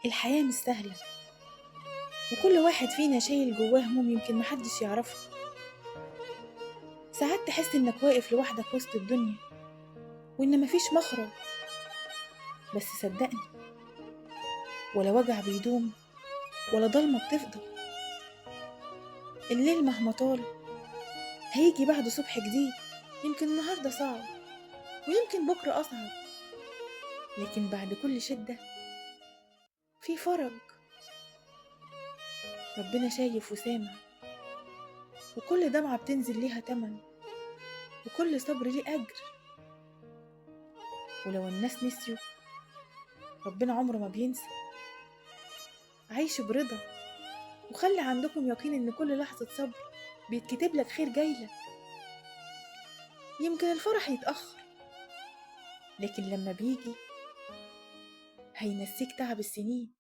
الحياة مش سهلة، وكل واحد فينا شايل جواه هموم يمكن محدش يعرفها. ساعات تحس إنك واقف لوحدك وسط الدنيا وإن مفيش مخرج. بس صدقني، ولا وجع بيدوم ولا ضلمة بتفضل. الليل مهما طال هيجي بعده صبح جديد. يمكن النهاردة صعب ويمكن بكرة أصعب، لكن بعد كل شدة في فرج. ربنا شايف وسامع، وكل دمعة بتنزل ليها تمن، وكل صبر ليه أجر. ولو الناس نسيوا، ربنا عمره ما بينسى. عيشوا برضا، وخلي عندكم يقين إن كل لحظة صبر بيتكتب لك خير جايلك. يمكن الفرح يتأخر، لكن لما بيجي هينسيك تعب السنين.